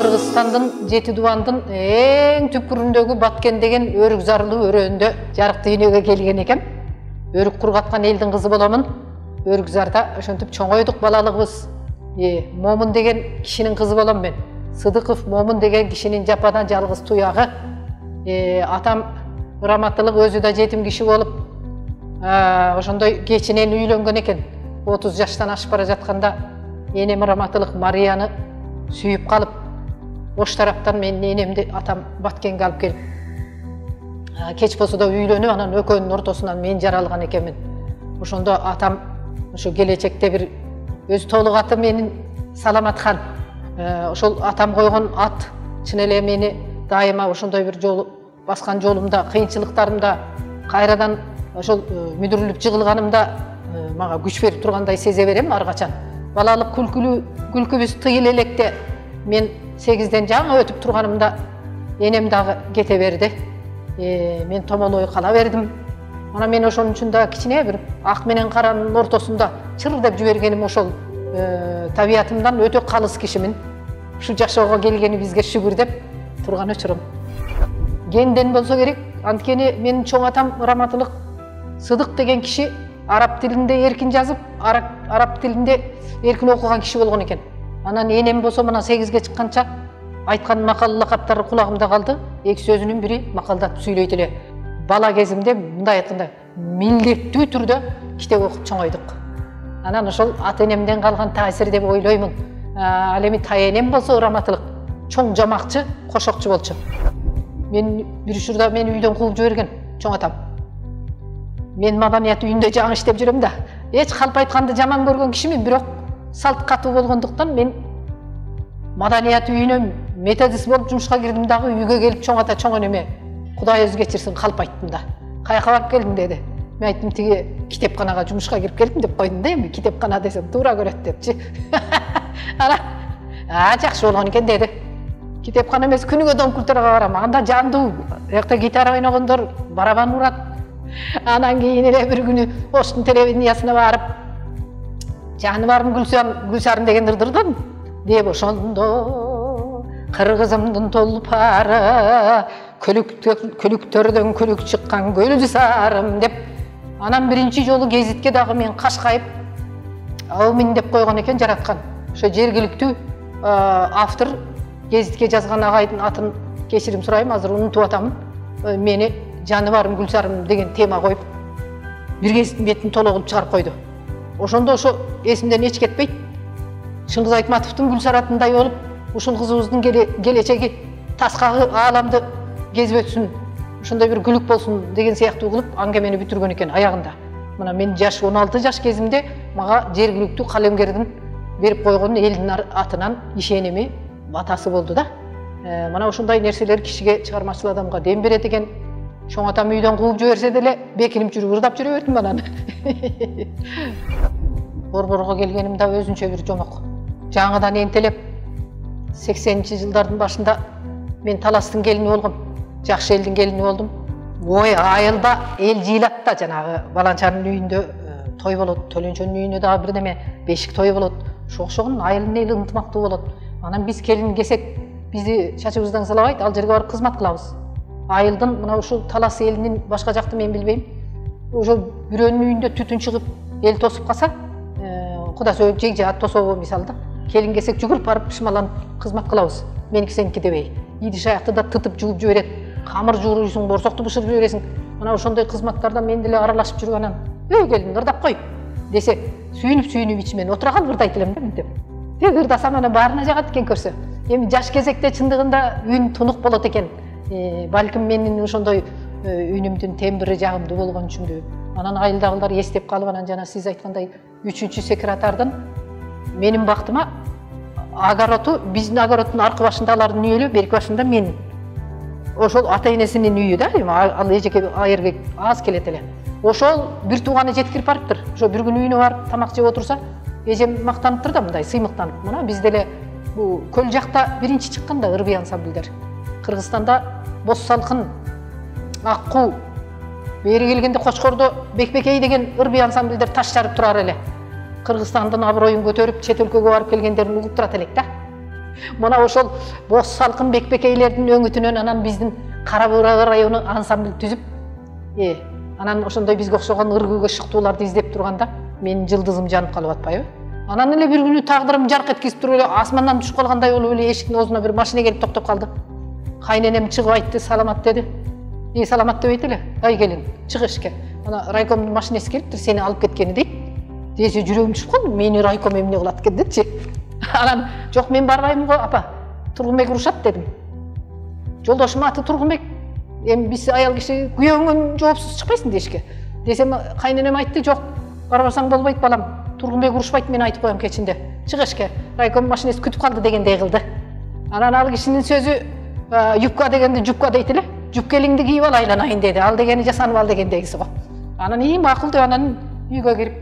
Kırgızstandın Жетидубандын эң түпкүрүндөгү Баткен деген өрүк зарлуу өрөөнүндө жарык дүйнөгө келген экем. Өрүк кургаткан элдин кызы боломун. Өрүк зарда ошентип чоңойдук балалыгыбыз. Момун деген кишинин кызы болом мен. Сыдыков Момун деген кишинин жападан жалгыз туягы. Атам раматтылык өзү да жетим киши болуп, ошондой кечинен үйлөнгөн экен. 30 жаштан ашып бара жатканда энем раматтылык Марияны сүйүп калып, ош тараптан мен энемди атам Баткенге алып келип, кеч болсо да үйлөнүп, анан экөөнүн ортосунан мен жаралган экенмин. Ошондо атам ошо келечекте бир өзү толук аты менин Саламатхан. Ошол атам койгон ат чын эле мени дайыма ошондой бир жол баскан жолумда, кыйынчылыктарымда, кайрадан ошол мүдүрүлүп жыгылганымда мага күч берип тургандай сезе берем ар качан. Балалык күлкүбүз тыйыл электе мен 8ден жаңы өтүп турганымда энем дагы кете берди. Мен томолой кала бердим. Мана мен ошонун үчүн да кичине бир ак менен каранын ортосунда чыр деп жибергеним ошол табиятымдан өтө калыс кишимин. Ушу жашоого келгенибизге шүгүр деп турган өчүрөм. Генден болсо керек, анткени менин чоң атам Раматылык Сыдык деген киши араб тилинде эркин жазып, араб тилинде эркин окуган киши болгон экен. Анан энем болсо мына 8ге чыкканча айткан макал лакаптары кулагымда калды. Эки сөзүнүн бири макалдатып сүйлөйт эле. Бала кезимде мындай айтканда милдеттүү түрдө китеп окуп чоңойдук. Анан ошол ата энемден калган таасир деп ойлоймун. Ал эми тайенем болсо Раматылык чоң жамакчы, кошокчу болчу. Мен бир учурда мени үйдөн кууп жиберген чоң атам. Мен маданият үйүндө жаңы иштеп жүрөм да. Эч калп айтканды жаман көргөн кишимин, бирок салт катуу болгондуктан мен маданият үйүнө методист болуп жумушка кирдим дагы, үйгө келип чоң ата чоң энеме Кудай өзү кечирсин калп айттым да. Каяка барып келдиң деди. Мен айттым тиги китепканага жумушка кирип келдим деп койдум да, эми китепкана десем туура көрөт депчи. Ана жакшы болгон экен деди. Китепкана эмес, күнүгө домкультурга барам. Анда жандуу, жакта гитара ойногондор, барабан урат. Анан кийин эле бир күнү Оштун телевидениясына барып, жаныбарым Гүлсарым деген ырдырдым деп ошондо кыргызымдын толпары көлүктөрдөн көлүк чыккан Гүлсарым деп. Анан биринчи жолу гезитке дагы мен кашкайып аумин деп койгон экен жараткан. Ошо жергиликтүү автор гезитке жазган агайдын атын кечирим сурайм, азыр унутуп атамын. Мени жаныбарым Гүлсарым деген тема коюп бир гезиттин бетин толо кылып чыгарып койду. Ошондо ошо эсимден эч кетпейт. Чыңгыз Айтматовдун Гүлсар атындай болуп, ушул кызыбыздын келечеги таскагы ааламды кезип өтсүн, ошондой бир күлүк болсун деген сыяктуу кылып аңгемени бүтүргөн экен аягында. Мына мен жаш 16 жаш кезимде мага жергиликтүү калемгердин берип койгон элдин атынан ишеними батасы болду да. Мана ошондой нерселер кишиге, чыгармачыл адамга дем берет экен. Чоң атам үйдөн кууп жиберсе деле бекинип жүрүп ырдап жүрө бердим анан. Борборго келгеним да өзүнчө бир жомок. Жаңыдан энтелеп 80-жылдардын башында мен Таластын келини болгом. Жакшы элдин келини болдум. Ой, айылда эл жыйлат да, жанагы Баланчанын үйүндө той болот, Төлөнчөнүн үйүндө дагы бирдеме бешик той болот. Ошогон айылдын эли ынтымактуу болот. Анан биз келин кесек, бизди чачыбыздан салабайт, ал жерге барып кызмат кылабыз. Айылдын мына ушул Талас элинин башка жакты мен билбейм. Ошо бирөөнүн үйүндө түтүн чыгып, эл тосуп калса, Куда сөйүп жегжаат тособу мисалда, келин кесек жүгүрүп барып шымаланып кызмат кылабыз. Меники сеники дебей. Идиш аякты да тытып жууп жиберет. Камыр жууруйсуң, борсокту бышырып жибересиң. Мына ошондой кызматтарда мен деле аралашып жүрүп анан, "Эй, келин, ырдап кой" десе, сүйүнүп ичимен отура калып ырдайт элем да мынтип. Тек ырдасам анан баарына жагат экен көрсө. Эми жаш кезекте чындыгында үн тунук болот экен. Балким менин ошондой үнүмдүн тембри жагымдуу болгон үчүндү. Анан айылдагылар эстеп калып, анан жана сиз айткандай 3-чү секретардын менин бактыма огороту, биздин огороддун аркы башында алардын үйү, берки башында мен. Ошол ата энесинин үйү да, ал эжеке айырбек аз келет эле. Ошол бир тууганы жеткирип барыптыр. Ошо бир күн үйүнө барып тамак жеп отурса, эжем мактаныптыр да мындай сыймыктанып. Мына биз деле бул көл жакта биринчи чыккан да ырбый ансамблдер. Кыргызстанда Боз Салкын, Аккуу, бери келгенде Кочкордо Бекбекей деген ырбый ансамблдер таш жарып турар эле. Кыргызстандын аброюн көтөрүп, чет өлкөгө барып келгендерин угуп турат элек да. Мына ошол Боз салкын бекбекейлердин өңүтүнөн анан биздин Кара Бура району ансамбль түзүп, анан ошондой бизге окшогон ыргыгы шыктууларды издеп турганда менин жылдызым жанып калып атпайбы? Анан эле бир күнү тагдырым жарк эткизип туруп эле асмандан түшүп калгандай болуп эле эшиктин оозуна бир машина келип токтоп калды. Кайненем чыгып айтты, саламат деди. Саламат дебейт эле. Ай келин, чык эшикке. Ана райкомдун машинеси келиптир, сени алып кеткени дейт. Десе жүрөгүм түшүп калды. Мени райком эмне кылат экен депчи. Анан жок мен барбайм го апа. Тургунбек урушат дедим. Жолдошум аты Тургунбек. Эми биз аял киши күйөөңөн жоопсуз чыкпайсың дешке. Десем кайненем айтты, жок, барбасаң болбойт балам. Тургунбек урушпайт, мен айтып коем кечинде. Чык эшикке. Райком машинеси күтүп калды дегендей кылды. Анан ал кишинин сөзү юбка дегенди жупка дейт эле. Жупкелиңди кийип ал айланайын деди. Ал дегени жасанып ал дегендегиси го. Анан макул деп анан үйгө кирип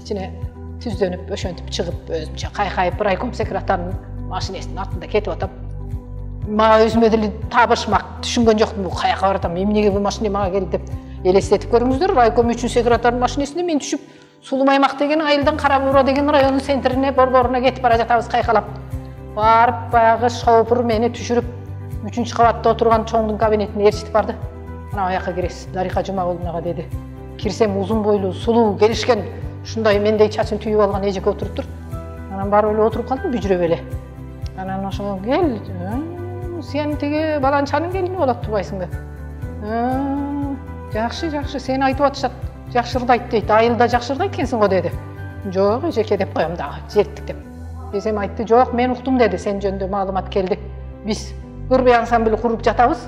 ичине түздөнүп, өшөнтүп чыгып өзүмчө кайкайып райком секретарынын машинесинин артында кетип атам. Мага өзүмө деле табышмак, түшүнгөн жоктум бул каяка баратам, эмнеге бул машина мага келди деп. Элестетип көрүңүздөр, райком үчүн секретардын машинесине мен түшүп, Сулумаймак деген айылдан Кара Бура деген районун центрине борборуна кетип бара жатабыз кайкалап. Барып баягы шофер мени түшүрүп 3-кабатта отурган чоңдун кабинетине ээрчитип барды. Мына аяка киресиз, Дарика Жумагуловнага деди. Кирсем узун бойлуу, сулуу, келишкен, ушундай мендей чачын түйүп алган эжеке отуруптур. Анан барып эле отуруп калдым бүжүрөп эле. Анан ошо кел, сен тиги баланчанын келини болот турбайсыңбы? Жакшы, жакшы, сени айтып атышат. Жакшырдайт дейт, айылда жакшырдайт экенсиң го деди. Жок, эжеке деп коем дагы, жеттик деп. Десем айтты, жок, мен уктум деди, сен жөнүндө маалымат келди. Биз Ырбый ансамбль куруп жатабыз.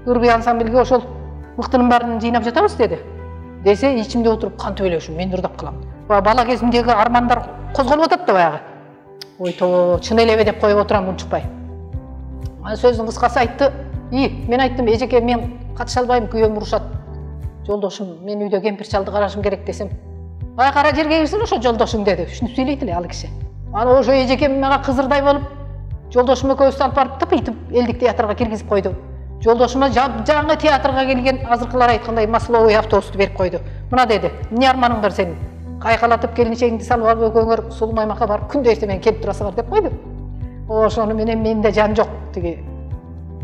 Ырбый ансамбльге ошол мыктынын баарын жыйнап жатабыз деди. Десе, ичимде отуруп кантип элешим, мен ырдап калам. Бала кезимдеги армандар козголуп атат да баягы. Ой, то, чын элеби деп коюп отурам унчукпай. Сөздүн кыскасы айтты, мен айттым, эжеке, мен катыша албайм, күйөөм урушат. Жолдошум, мен үйдө кемпир чалды карашым керек десем, ай кара жерге кирсин ошо жолдошуң деди. Ушуну сүйлөйт эле ал киши. Аны ошо эжекем мага кызырдай болуп, жолдошум экөөбүздү алып барып тыпыйтып элдик театрга киргизип койду. Жолдошума жаңы театрга келген азыркылар айткандай масловый автобусту берип койду. Мына деди, эмне арманың бар сенин? Кайкалатып келинчегиңди салып алып экөөңөр Сулумаймакка барып күндө эртең келип турасыңар деп койду. Ошону менен менде жан жок, тиги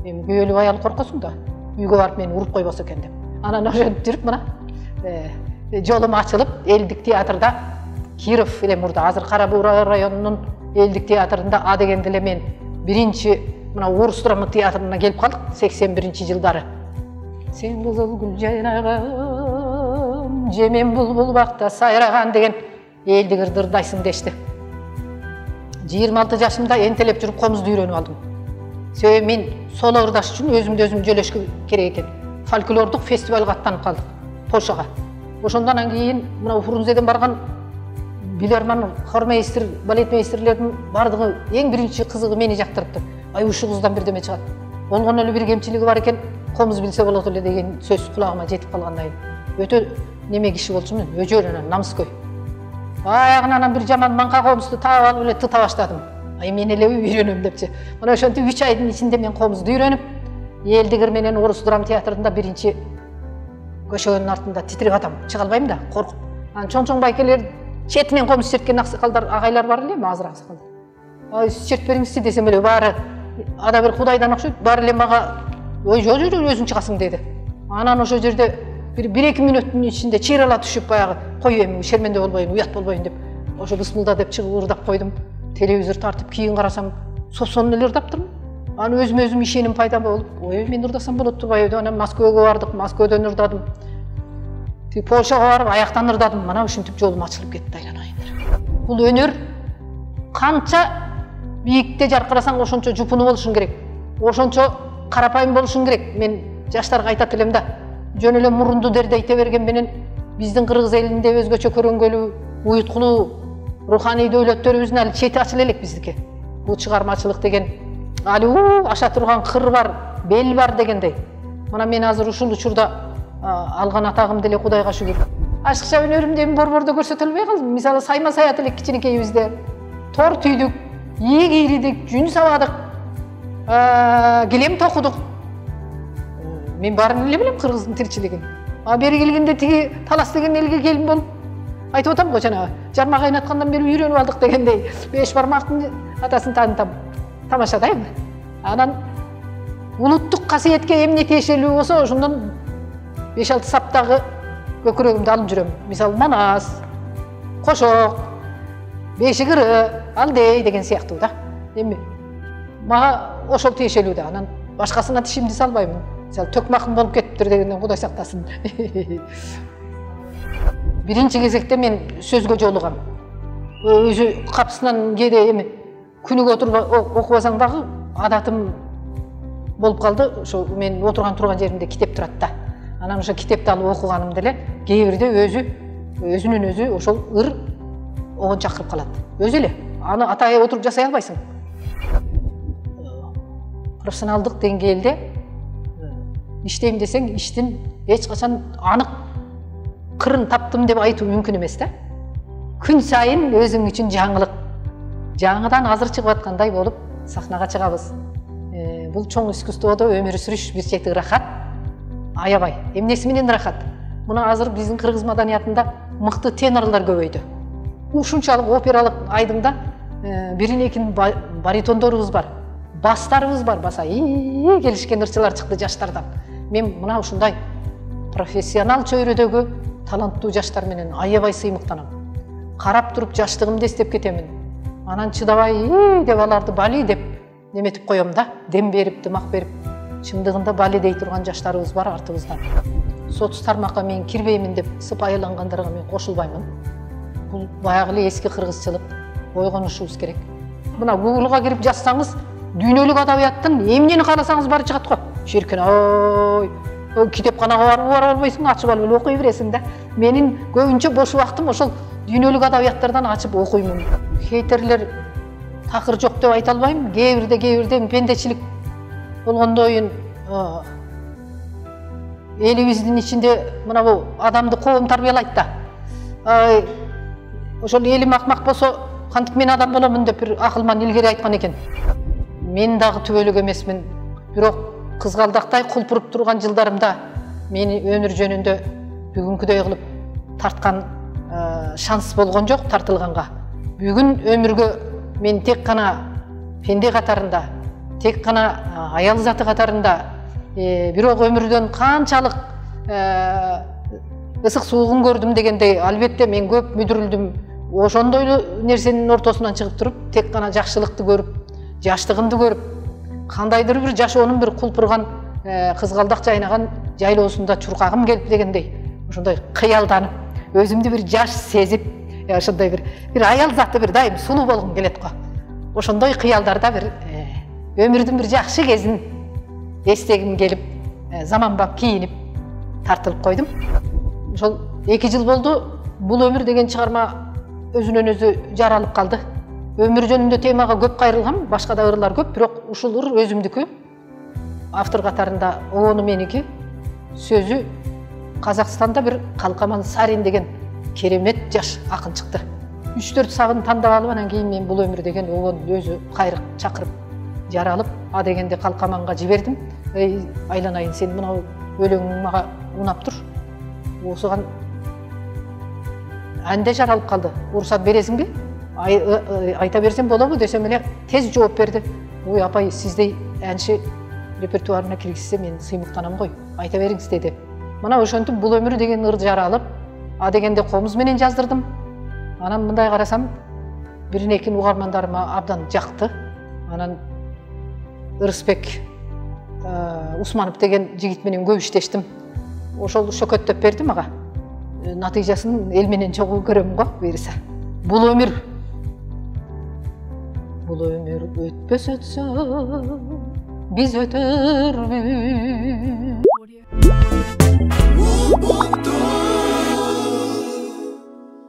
эми күйөөлүү аял коркосуң да, үйгө барып мени уруп койбосо экен деп. Анан ошентип жүрүп мына жолум ачылып, элдик театрда Киров эле мурда азыр Кара Бура районунун элдик театрында А дегенде эле мен биринчи мына орус драма театрына келип калдык 81-жылдары. Сен кызыл гүл жайнаган, жемен булбул бакта сайраган деген элдик ырды ырдайсың дешти. 26 жашымда энтелеп жүрүп комузду үйрөнүп алдым. Себеби мен соло ырдаш үчүн өзүмдү өзүм жөлөшкө керек экен. Фольклордук фестивалга аттанып калдык Польшага. Ошондон кийин мына Фрунзеден барган билерман, хормейстер, балетмейстерлердин бардыгы эң биринчи кызыгы мени жактырыптыр. Ай ушул кыздан бирдеме чыгат. Болгон эле бир кемчилиги бар экен, комуз билсе болот эле деген сөз кулагыма жетип калгандай. Өтө неме киши болчумун, өжөр анан намыскөй. Аягынан анан бир жаман маңка комузду таап алып эле тыта баштадым. Ай мен эле үйрөнөм депчи. Мына ошентип 3 айдын ичинде мен комузду үйрөнүп, элдигир менен орус драма театрында биринчи көшөгөнүн артында титирип атам. Чыга албайм да, коркуп. Анан чоң байкелер четинен комуз черткен аксакалдар, агайлар бар эле, азыр аксакалдар. Ай чертип бериңизчи десем эле баары ада бир кудайдан окшойт, баары эле мага ой жо өзүң чыгасың деди. Анан ошо жерде бир 1-2 мүнөттүн ичинде чыйрала түшүп баягы кой эми шерменде болбойм, уят болбойм деп ошо бысмылда деп чыгып ырдап койдум. Телевизор тартып кийин карасам, сопсон эле ырдаптырмын. Анан өзүмө өзүм ишеним пайда болуп, ой мен ырдасам болот турбайбы деп анан Москвага бардык, Москвадан ырдадым. Польшага барып аяктан ырдадым. Мана ушинтип жолум ачылып кетти, айланайындар. Бул өнөр канча бийикте жаркырасаң ошончо жупуну болушуң керек. Ошончо карапайым болушуң керек. Мен жаштарга айтат элем да, жөн эле мурунду дердейте берген менен биздин кыргыз элинде өзгөчө көрөнгөлүү, уюткулуу руханий дөөлөттөрүбүздүн али чети ачыла элек биздики. Бул чыгармачылык деген али аша турган кыр бар, бел бар дегендей. Мына мен азыр ушул учурда алган атагым деле Кудайга шүгүр. Ашыкча өнөрүмдү эми борбордо көрсөтө албай калдым. Мисалы сайма саят элек кичинекейибизде тор түйдүк, ийи кийридик, жүн сабадык, килем токудук. Мен баарын эле билем кыргыздын тиричилигин. Бери келгенде тиги Талас деген элге келин болуп айтып атам го жанагы жарма кайнаткандан бери үйрөнүп алдык дегендей 5 бармактын атасын таанытам. тамаша да эми. Анан улуттук касиетке эмне тиешелүү болсо ошондон 5-6 саптагы көкүрөгүмдү алып жүрөм. Мисалы манас, кошок, бешигиры, алдей деген сыяктуу да. Эми мага ошол тиешелүү да. Анан башкасына тишимди салбаймын. Мисалы төкмакым болуп кетиптир дегенден Кудай сактасын. Биринчи кезекте мен сөзгө жолугам. Өзү капсынан кээде эми күнүгө отуруп окубасаң дагы адатым болуп калды. Ошо мен отурган турган жеримде китеп турат да. Анан ошо китепти алып окуганымда эле кээ бирде өзүнүн өзү ошол ыр огон чакырып калат. Өзү эле аны атайып отуруп жасай албайсың. Профессионалдык деңгээлде иштейм десең, иштин эч качан анык кырын таптым деп айтуу мүмкүн эмес да. Күн сайын өзүң үчүн жаңылык, жаңыдан азыр чыгып аткандай болуп сахнага чыгабыз. Бул чоң искусстводо өмүр сүрүш бир чети ырахат, аябай. Эмнеси менен ырахат? Мына азыр биздин кыргыз маданиятында мыкты тенорлор көбөйдү. Ушунчалык опералык айдыңда бирин-экин баритондорубуз бар, бастарыбыз бар, баса келишкен ырчылар чыкты жаштардан. Мен мына ушундай профессионал чөйрөдөгү таланттуу жаштар менен аябай сыймыктанам. Карап туруп жаштыгымды эстеп кетемин. Анан чыдабай деп аларды бали деп неметип коем да, дем берип, дымак берип. Чындыгында бали дей турган жаштарыбыз бар артыбыздан. Соц тармакка мен кирбеймин деп сыпайылангандарга мен кошулбаймын. Бул баягы эле эски кыргызчылык, ойгонушубуз керек. Мына Google'га кирип жазсаңыз, дүйнөлүк адабияттын эмнени кааласаңыз бары чыгат го. Ширкен ой, китепканага бара албайсың, ачып алып эле окуй бересиң да. Менин көбүнчө бош убактым ошол дүйнөлүк адабияттардан ачып окуймун. Хейтерлер такыр жок деп айта албайм. Кээ бирде пендечилик болгондойун элибиздин ичинде мына бул адамды коом тарбиялайт да. Ошол элим акмак болсо кантип мен адам боломун деп бир акылман илгери айткан экен. Мен дагы түбөлүк эмесмин. Бирок кызгалдактай кулпуруп турган жылдарымда мени өмүр жөнүндө бүгүнкүдөй кылып тарткан шанс болгон жок тартылганга. Бүгүн өмүргө мен тек гана пенде катарында, тек гана аял заты катарында, бирок өмүрдөн канчалык ысык суугун көрдүм дегендей, албетте мен көп мүдүрүлдүм. Ошондой нерсенин ортосунан чыгып туруп, тек гана жакшылыкты көрүп, жаштыгымды көрүп, кандайдыр бир жашоонун бир кулпурган, кызгалдак жайнаган жайлоосунда чуркагым келип дегендей, ошондой кыялданып, өзүмдү бир жаш сезип, ошондой бир аял заты бир дайым сулуу болгум келет го. Ошондой кыялдарда бир өмүрдүн бир жакшы кезин эстегим келип, заманбап кийинип тартылып койдум. Ошол 2 жыл болду. Бул өмүр деген чыгарма өзүнөн өзү жаралып калды. Өмүр жөнүндө темага көп кайрылгам, башка да ырлар көп, бирок ушул ыр өзүмдүкү. Автор катарында огону меники, сөзү Казакстанда бир Калкаман Сарин деген керемет жаш акын чыкты. 3-4 сагын тандап алып, анан кийин мен бул өмүр деген огон өзү кайрык чакырып жаралып, а дегенде Калкаманга жибердим. Айланайын, сен мына өлөңүң мага унап тур. Осуган анде жаралып калды. Уруксат бересиңби? Айта берсем болобу десем эле тез жооп берди. Ой апай, сиздей әнши репертуарына киргизсе мен сыймыктанам ғой. Айта бериңиз деди. Мына ошентип бул өмүр деген ыр жаралып, а дегенде комуз менен жаздырдым. Анан мындай карасам, бирин-экин угармандарыма абдан жакты. Анан Ырысбек Усманов деген жигит менен көп иштештим. Ошол шөкөттөп берди мага. Натыйжасын эл менен чогуу көрөм го буйруса. Бул өмүр өтпөс өтсө биз өтөрбүз.